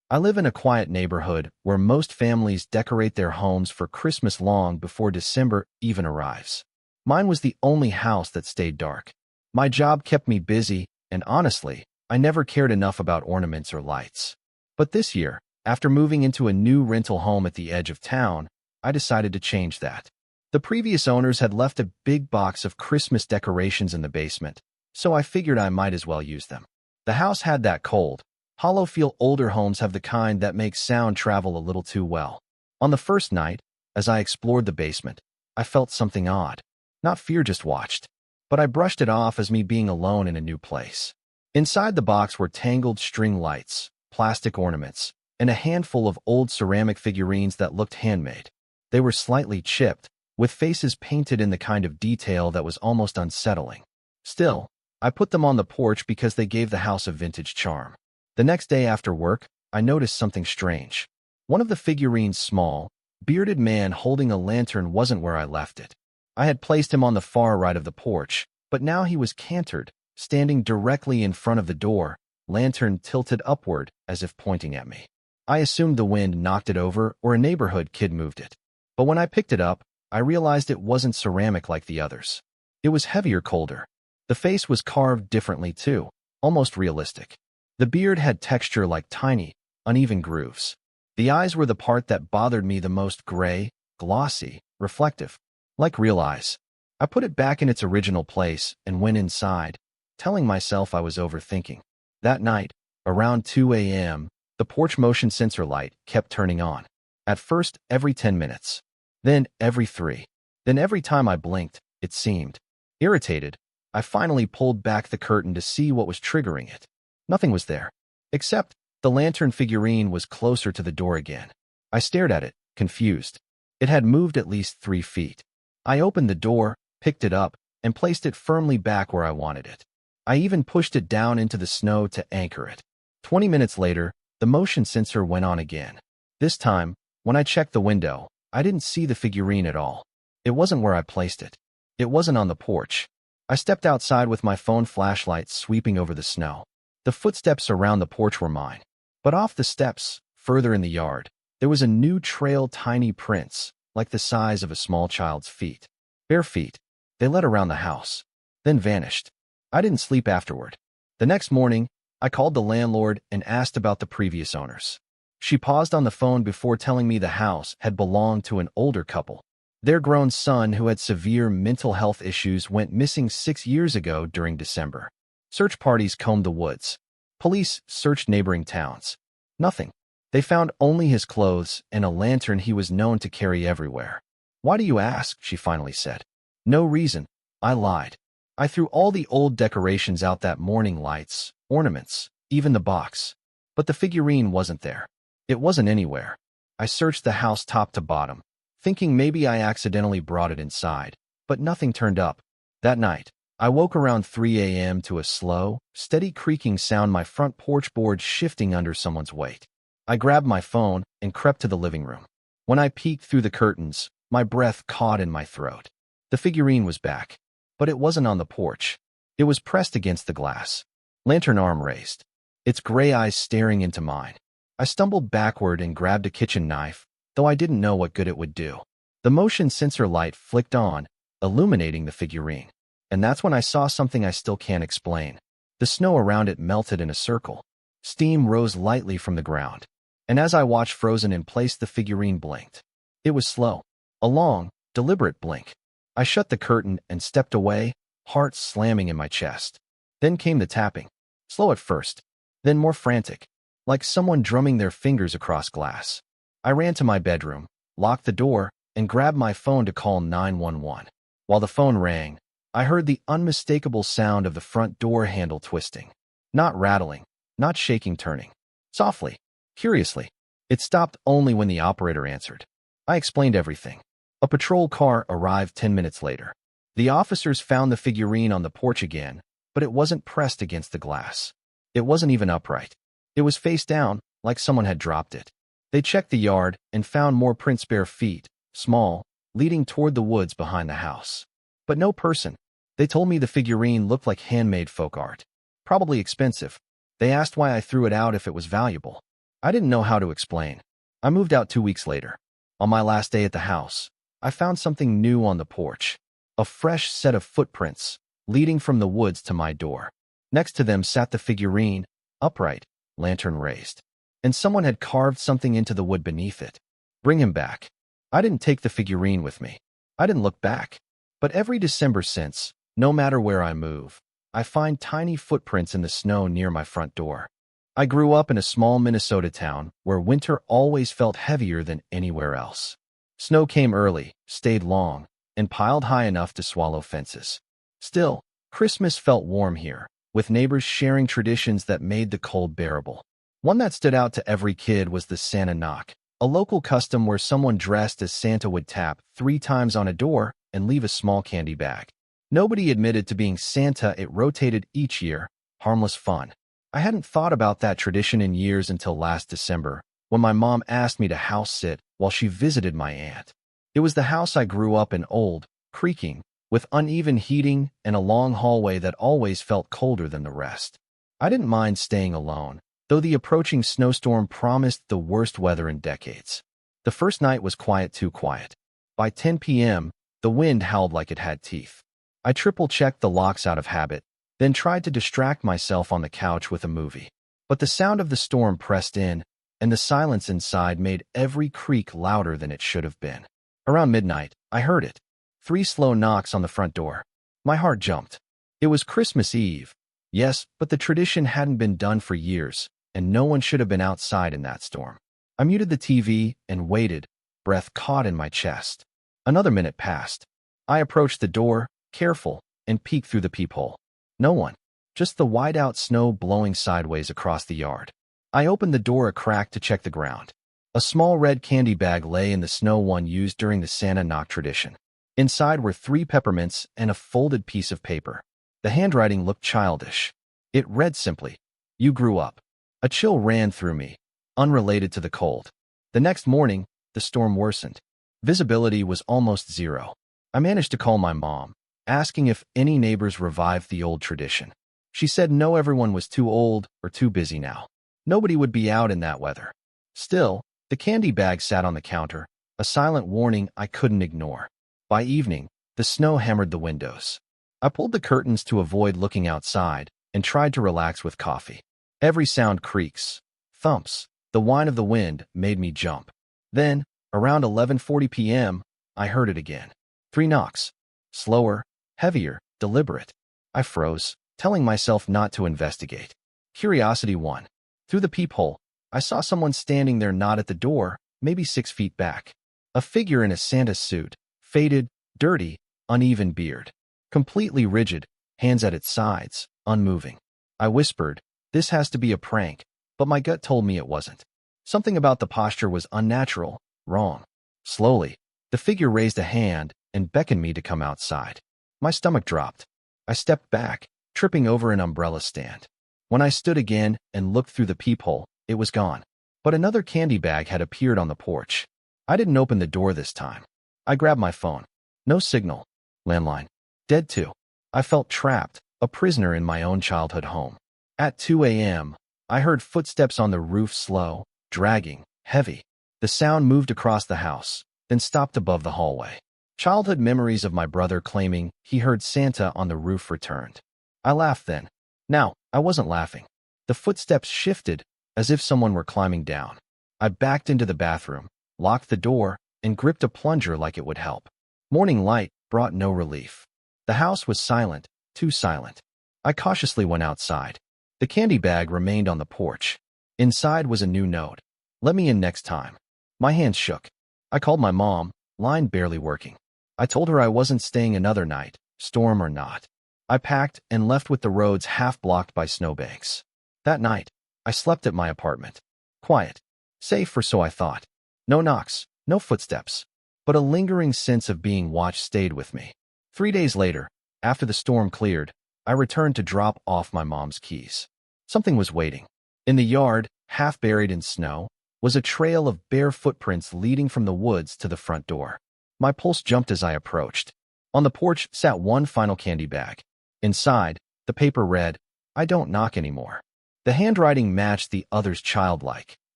I live in a quiet neighborhood where most families decorate their homes for Christmas long before December even arrives. Mine was the only house that stayed dark. My job kept me busy, and honestly, I never cared enough about ornaments or lights. But this year, after moving into a new rental home at the edge of town, I decided to change that. The previous owners had left a big box of Christmas decorations in the basement, so I figured I might as well use them. The house had that cold, hollow feel older homes have the kind that makes sound travel a little too well. On the first night, as I explored the basement, I felt something odd. Not fear, just watched. But I brushed it off as me being alone in a new place. Inside the box were tangled string lights, plastic ornaments, and a handful of old ceramic figurines that looked handmade. They were slightly chipped, with faces painted in the kind of detail that was almost unsettling. Still, I put them on the porch because they gave the house a vintage charm. The next day after work, I noticed something strange. One of the figurines' small, bearded man holding a lantern wasn't where I left it. I had placed him on the far right of the porch, but now he was cantered, standing directly in front of the door, lantern tilted upward as if pointing at me. I assumed the wind knocked it over or a neighborhood kid moved it. But when I picked it up, I realized it wasn't ceramic like the others. It was heavier, colder. The face was carved differently too, almost realistic. The beard had texture like tiny, uneven grooves. The eyes were the part that bothered me the most, gray, glossy, reflective, like real eyes. I put it back in its original place and went inside, telling myself I was overthinking. That night, around 2 a.m., the porch motion sensor light kept turning on. At first, every 10 minutes. Then every 3. Then every time I blinked, it seemed. Irritated, I finally pulled back the curtain to see what was triggering it. Nothing was there. Except, the lantern figurine was closer to the door again. I stared at it, confused. It had moved at least 3 feet. I opened the door, picked it up, and placed it firmly back where I wanted it. I even pushed it down into the snow to anchor it. 20 minutes later, the motion sensor went on again. This time, when I checked the window, I didn't see the figurine at all. It wasn't where I placed it. It wasn't on the porch. I stepped outside with my phone flashlight sweeping over the snow. The footsteps around the porch were mine. But off the steps, further in the yard, there was a new trail, tiny prints, like the size of a small child's feet. Bare feet. They led around the house, then vanished. I didn't sleep afterward. The next morning, I called the landlord and asked about the previous owners. She paused on the phone before telling me the house had belonged to an older couple. Their grown son, who had severe mental health issues, went missing 6 years ago during December. Search parties combed the woods. Police searched neighboring towns. Nothing. They found only his clothes and a lantern he was known to carry everywhere. "Why do you ask?" she finally said. "No reason." I lied. I threw all the old decorations out that morning, lights, ornaments, even the box. But the figurine wasn't there. It wasn't anywhere. I searched the house top to bottom, thinking maybe I accidentally brought it inside, but nothing turned up. That night, I woke around 3 a.m. to a slow, steady creaking sound, my front porch board shifting under someone's weight. I grabbed my phone and crept to the living room. When I peeked through the curtains, my breath caught in my throat. The figurine was back, but it wasn't on the porch. It was pressed against the glass, lantern arm raised, its gray eyes staring into mine. I stumbled backward and grabbed a kitchen knife, though I didn't know what good it would do. The motion sensor light flicked on, illuminating the figurine. And that's when I saw something I still can't explain. The snow around it melted in a circle. Steam rose lightly from the ground. And as I watched frozen in place, the figurine blinked. It was slow. A long, deliberate blink. I shut the curtain and stepped away, heart slamming in my chest. Then came the tapping. Slow at first, then more frantic, like someone drumming their fingers across glass. I ran to my bedroom, locked the door, and grabbed my phone to call 911. While the phone rang, I heard the unmistakable sound of the front door handle twisting. Not rattling, not shaking, turning. Softly, curiously. It stopped only when the operator answered. I explained everything. A patrol car arrived 10 minutes later. The officers found the figurine on the porch again, but it wasn't pressed against the glass. It wasn't even upright. It was face down, like someone had dropped it. They checked the yard and found more prints, bare feet, small, leading toward the woods behind the house. But no person. They told me the figurine looked like handmade folk art. Probably expensive. They asked why I threw it out if it was valuable. I didn't know how to explain. I moved out 2 weeks later. On my last day at the house, I found something new on the porch. A fresh set of footprints, leading from the woods to my door. Next to them sat the figurine, upright, lantern raised. And someone had carved something into the wood beneath it. Bring him back. I didn't take the figurine with me. I didn't look back. But every December since, no matter where I move, I find tiny footprints in the snow near my front door. I grew up in a small Minnesota town where winter always felt heavier than anywhere else. Snow came early, stayed long, and piled high enough to swallow fences. Still, Christmas felt warm here, with neighbors sharing traditions that made the cold bearable. One that stood out to every kid was the Santa knock, a local custom where someone dressed as Santa would tap 3 times on a door and leave a small candy bag. Nobody admitted to being Santa. It rotated each year, harmless fun. I hadn't thought about that tradition in years until last December, when my mom asked me to house sit while she visited my aunt. It was the house I grew up in, old, creaking, with uneven heating and a long hallway that always felt colder than the rest. I didn't mind staying alone, though the approaching snowstorm promised the worst weather in decades. The first night was quiet, too quiet. By 10 p.m., the wind howled like it had teeth. I triple-checked the locks out of habit, then tried to distract myself on the couch with a movie. But the sound of the storm pressed in, and the silence inside made every creak louder than it should have been. Around midnight, I heard it. 3 slow knocks on the front door. My heart jumped. It was Christmas Eve. Yes, but the tradition hadn't been done for years, and no one should have been outside in that storm. I muted the TV and waited, breath caught in my chest. Another minute passed. I approached the door, careful, and peeked through the peephole. No one. Just the white-out snow blowing sideways across the yard. I opened the door a crack to check the ground. A small red candy bag lay in the snow, one used during the Santa knock tradition. Inside were 3 peppermints and a folded piece of paper. The handwriting looked childish. It read simply, "You grew up." A chill ran through me, unrelated to the cold. The next morning, the storm worsened. Visibility was almost zero. I managed to call my mom, asking if any neighbors revived the old tradition. She said no, everyone was too old or too busy now. Nobody would be out in that weather. Still, the candy bag sat on the counter, a silent warning I couldn't ignore. By evening, the snow hammered the windows. I pulled the curtains to avoid looking outside and tried to relax with coffee. Every sound, creaks, thumps, the whine of the wind, made me jump. Then, around 11:40 p.m., I heard it again. 3 knocks. Slower, heavier, deliberate. I froze, telling myself not to investigate. Curiosity won. Through the peephole, I saw someone standing there, not at the door, maybe 6 feet back. A figure in a Santa suit, faded, dirty, uneven beard. Completely rigid, hands at its sides, unmoving. I whispered, "This has to be a prank," but my gut told me it wasn't. Something about the posture was unnatural, wrong. Slowly, the figure raised a hand and beckoned me to come outside. My stomach dropped. I stepped back, tripping over an umbrella stand. When I stood again and looked through the peephole, it was gone. But another candy bag had appeared on the porch. I didn't open the door this time. I grabbed my phone. No signal. Landline. Dead too. I felt trapped, a prisoner in my own childhood home. At 2 a.m., I heard footsteps on the roof, slow, dragging, heavy. The sound moved across the house, then stopped above the hallway. Childhood memories of my brother claiming he heard Santa on the roof returned. I laughed then. Now, I wasn't laughing. The footsteps shifted, as if someone were climbing down. I backed into the bathroom, locked the door, and gripped a plunger like it would help. Morning light brought no relief. The house was silent, too silent. I cautiously went outside. The candy bag remained on the porch. Inside was a new note. "Let me in next time." My hands shook. I called my mom, line barely working. I told her I wasn't staying another night, storm or not. I packed and left with the roads half blocked by snowbanks. That night, I slept at my apartment. Quiet. Safe, or so I thought. No knocks, no footsteps. But a lingering sense of being watched stayed with me. 3 days later, after the storm cleared, I returned to drop off my mom's keys. Something was waiting. In the yard, half buried in snow, was a trail of bare footprints leading from the woods to the front door. My pulse jumped as I approached. On the porch sat one final candy bag. Inside, the paper read, "I don't knock anymore." The handwriting matched the other's, childlike.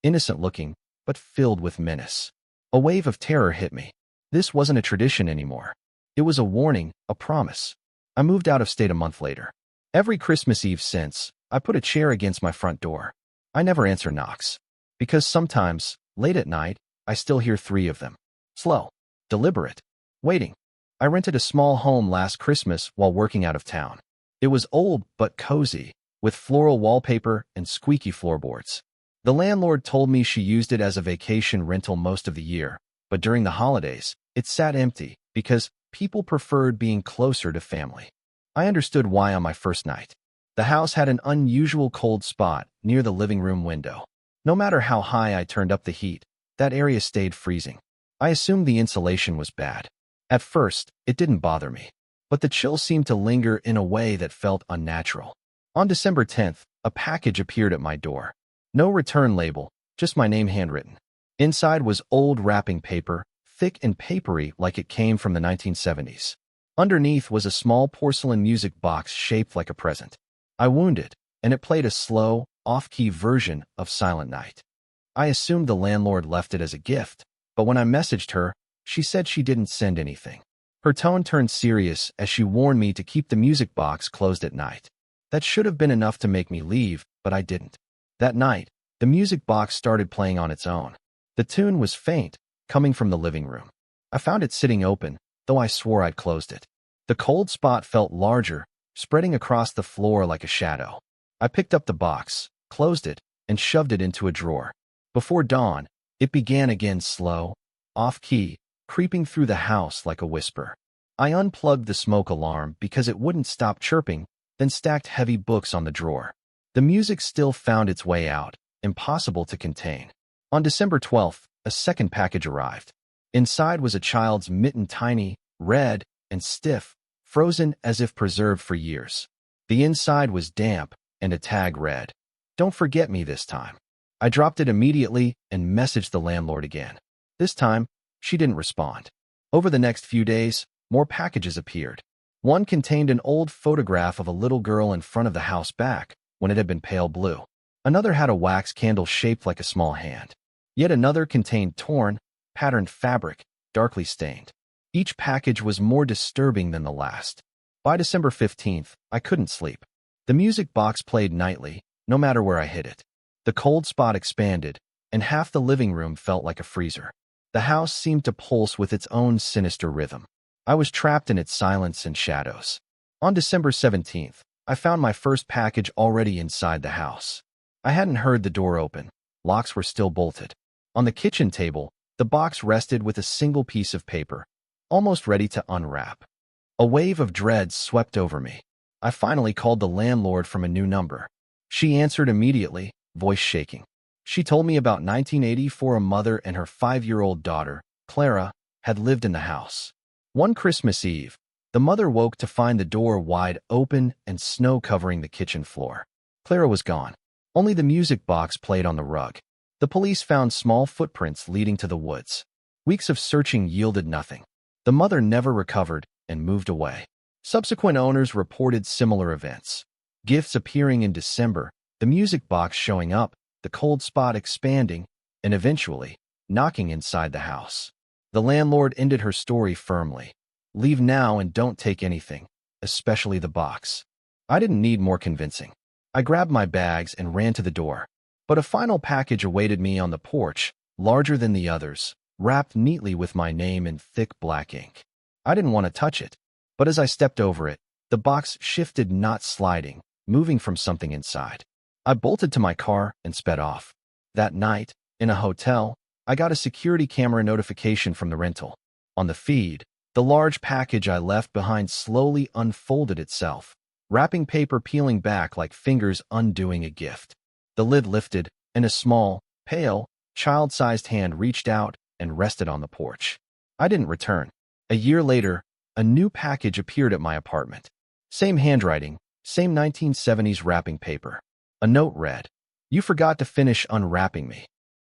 innocent-looking, but filled with menace. A wave of terror hit me. This wasn't a tradition anymore. It was a warning, a promise. I moved out of state a month later. Every Christmas Eve since, I put a chair against my front door. I never answer knocks. Because sometimes, late at night, I still hear 3 of them. Slow. Deliberate. Waiting. I rented a small home last Christmas while working out of town. It was old but cozy, with floral wallpaper and squeaky floorboards. The landlord told me she used it as a vacation rental most of the year, but during the holidays, it sat empty because people preferred being closer to family. I understood why on my first night. The house had an unusual cold spot near the living room window. No matter how high I turned up the heat, that area stayed freezing. I assumed the insulation was bad. At first, it didn't bother me, but the chill seemed to linger in a way that felt unnatural. On December 10th, a package appeared at my door. No return label, just my name handwritten. Inside was old wrapping paper, thick and papery like it came from the 1970s. Underneath was a small porcelain music box shaped like a present. I wound it, and it played a slow, off-key version of Silent Night. I assumed the landlord left it as a gift, but when I messaged her, she said she didn't send anything. Her tone turned serious as she warned me to keep the music box closed at night. That should have been enough to make me leave, but I didn't. That night, the music box started playing on its own. The tune was faint, coming from the living room. I found it sitting open, though I swore I'd closed it. The cold spot felt larger, spreading across the floor like a shadow. I picked up the box, closed it, and shoved it into a drawer. Before dawn, it began again slow, off-key, creeping through the house like a whisper. I unplugged the smoke alarm because it wouldn't stop chirping, then stacked heavy books on the drawer. The music still found its way out, impossible to contain. On December 12th, a second package arrived. Inside was a child's mitten, tiny, red, and stiff, frozen as if preserved for years. The inside was damp, and a tag read, "Don't forget me this time." I dropped it immediately and messaged the landlord again. This time, she didn't respond. Over the next few days, more packages appeared. One contained an old photograph of a little girl in front of the house back when it had been pale blue. Another had a wax candle shaped like a small hand. Yet another contained torn, patterned fabric, darkly stained. Each package was more disturbing than the last. By December 15th, I couldn't sleep. The music box played nightly, no matter where I hid it. The cold spot expanded, and half the living room felt like a freezer. The house seemed to pulse with its own sinister rhythm. I was trapped in its silence and shadows. On December 17th, I found my first package already inside the house. I hadn't heard the door open. Locks were still bolted. On the kitchen table, the box rested with a single piece of paper, almost ready to unwrap. A wave of dread swept over me. I finally called the landlord from a new number. She answered immediately, voice shaking. She told me about 1984 a mother and her 5-year-old daughter, Clara, had lived in the house. One Christmas Eve, the mother woke to find the door wide open and snow covering the kitchen floor. Clara was gone. Only the music box played on the rug. The police found small footprints leading to the woods. Weeks of searching yielded nothing. The mother never recovered and moved away. Subsequent owners reported similar events. Gifts appearing in December, the music box showing up, the cold spot expanding, and eventually, knocking inside the house. The landlord ended her story firmly. "Leave now and don't take anything, especially the box." I didn't need more convincing. I grabbed my bags and ran to the door. But a final package awaited me on the porch, larger than the others, wrapped neatly with my name in thick black ink. I didn't want to touch it, but as I stepped over it, the box shifted, not sliding, moving from something inside. I bolted to my car and sped off. That night, in a hotel, I got a security camera notification from the rental. On the feed, the large package I left behind slowly unfolded itself, wrapping paper peeling back like fingers undoing a gift. The lid lifted, and a small, pale, child-sized hand reached out and rested on the porch. I didn't return. A year later, a new package appeared at my apartment. Same handwriting, same 1970s wrapping paper. A note read, "You forgot to finish unwrapping me.